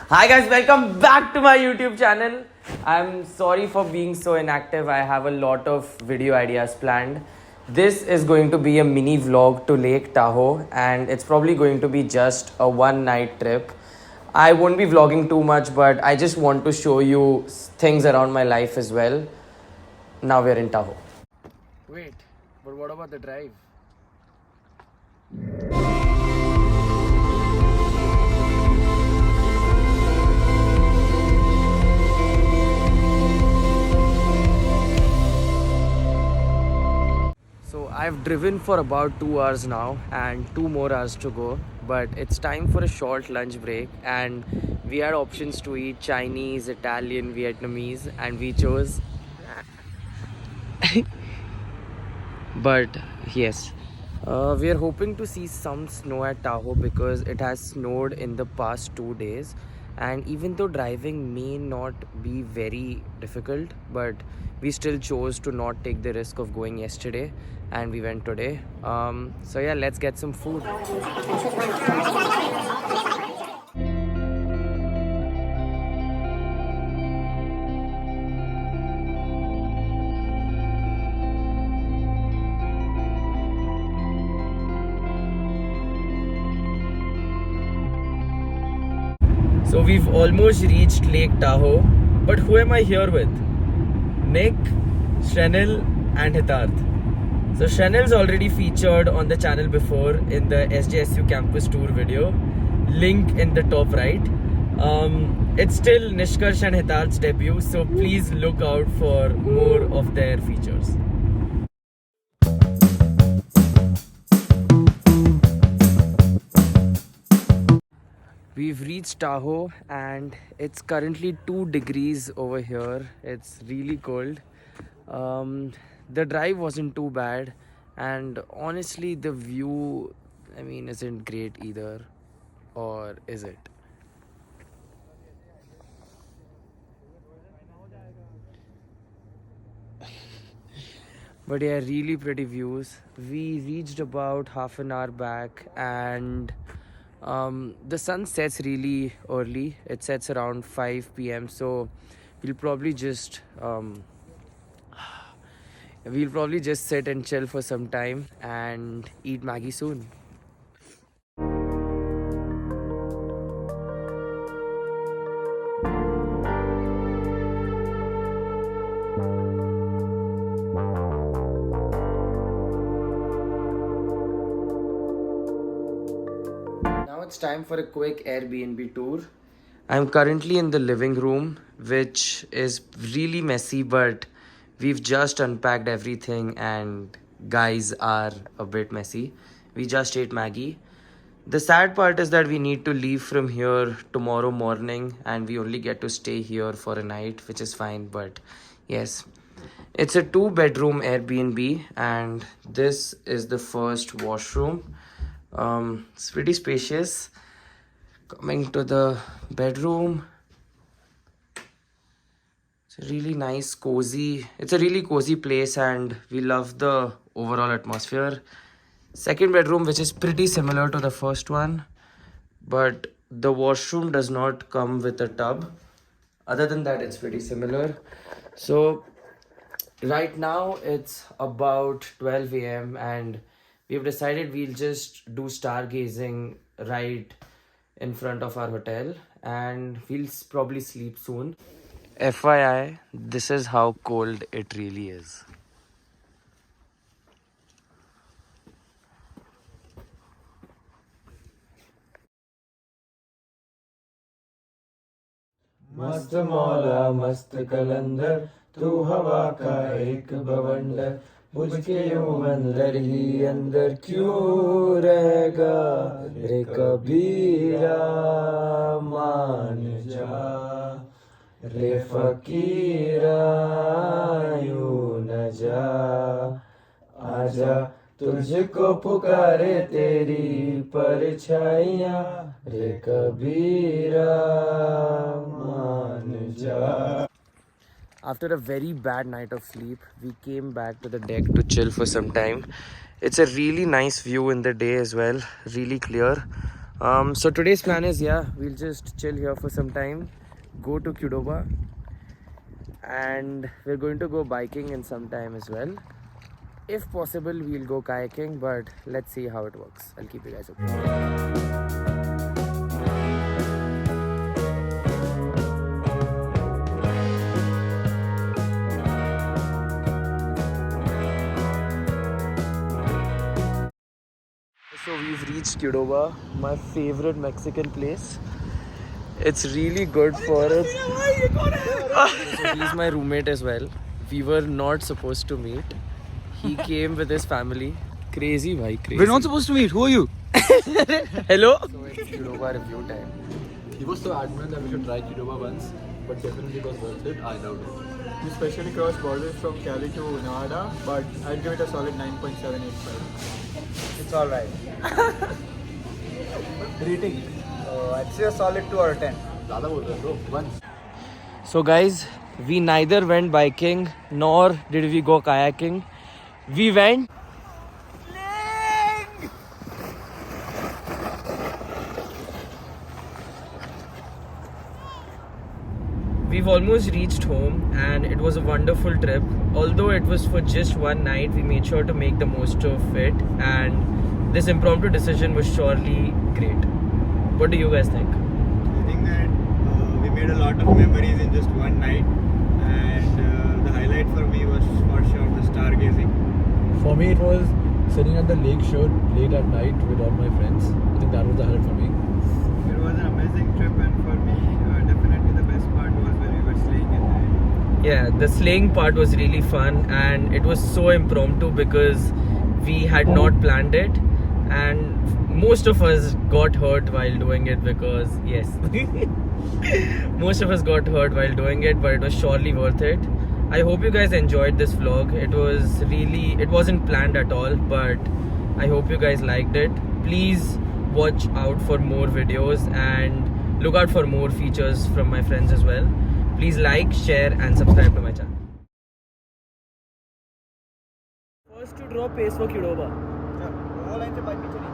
Hi guys, welcome back to my YouTube channel. I'm sorry for being so inactive. I have a lot of video ideas planned. This is going to be a mini vlog to Lake Tahoe and it's probably going to be just a one night trip. I won't be vlogging too much, but I just want to show you things around my life as well. Now we're in Tahoe. Wait, but what about the drive? So I've driven for about 2 hours now and 2 more hours to go, but it's time for a short lunch break and we had options to eat Chinese, Italian, Vietnamese and we chose but yes. We are hoping to see some snow at Tahoe because it has snowed in the past 2 days. And even though driving may not be very difficult, but we still chose to not take the risk of going yesterday and we went today. So yeah, let's get some food. So we've almost reached Lake Tahoe, but who am I here with? Nick, Shanil and Hitarth. So Shanil's already featured on the channel before in the SJSU campus tour video, link in the top right. It's still Nishkarsh and Hitarth's debut, so please look out for more of their features. We've reached Tahoe and it's currently 2 degrees over here. It's really cold. The drive wasn't too bad and honestly the view, isn't great either. Or is it? But yeah, really pretty views. We reached about half an hour back and the sun sets really early. It sets around 5 p.m. So we'll probably just sit and chill for some time and eat Maggie soon. Now it's time for a quick Airbnb tour. I'm currently in the living room, which is really messy, but we've just unpacked everything and guys are a bit messy. We just ate Maggie. The sad part is that we need to leave from here tomorrow morning and we only get to stay here for a night, which is fine, but yes. It's a 2-bedroom Airbnb and this is the first washroom. It's pretty spacious. Coming to the bedroom, it's a really nice, cozy. It's a really cozy place and we love the overall atmosphere. Second bedroom, which is pretty similar to the first one, but the washroom does not come with a tub. Other than that, it's pretty similar. So right now it's about 12 a.m. and we've decided we'll just do stargazing right in front of our hotel and we'll probably sleep soon. FYI, this is how cold it really is. मस्त मौला मस्त कलंदर तू हवा का एक बवंडर बुझ के यूं अंदर ही अंदर क्यों रहेगा रे कबीरा मान जा रे फकीरा यूं न जा आजा तुझको पुकारे तेरी परछाइयाँ रे कबीरा मान जा. After a very bad night of sleep, we came back to the deck to chill for some time. It's a really nice view in the day as well, really clear. So today's plan is, yeah, we'll just chill here for some time, go to Qdoba, and we're going to go biking in some time as well. If possible, we'll go kayaking, but let's see how it works. I'll keep you guys updated. So we've reached Qdoba, my favorite Mexican place. It's really good for it. So he's my roommate as well. We were not supposed to meet. He came with his family. Crazy, bhai, crazy. We're not supposed to meet. Who are you? Hello? So it's Qdoba review time. He was so adamant that we should try Qdoba once, but definitely was worth it. I loved it. We specially crossed borders from Cali to Nevada, but I'd give it a solid 9.785. It's alright. Rating? I'd say a solid 2 out of 10. ज़्यादा बोल रहे हैं bro. Once. So guys, we neither went biking nor did we go kayaking. We went We've almost reached home and it was a wonderful trip. Although it was for just one night, we made sure to make the most of it, and this impromptu decision was surely great. What do you guys think? I think that we made a lot of memories in just one night, and the highlight for me was for sure the stargazing. For me, it was sitting at the lake shore late at night with all my friends. I think that was the highlight for me. It was an amazing trip, and for me, definitely the best part was when we were slaying at night. Yeah, the sleighing part was really fun and it was so impromptu because we had not planned it, and most of us got hurt while doing it because, yes, most of us got hurt while doing it, but it was surely worth it. I hope you guys enjoyed this vlog. It wasn't planned at all, but I hope you guys liked it. Please watch out for more videos and look out for more features from my friends as well. Please like, share and subscribe to my channel. First to draw pace for Qdoba. वो line से bike नीचे नहीं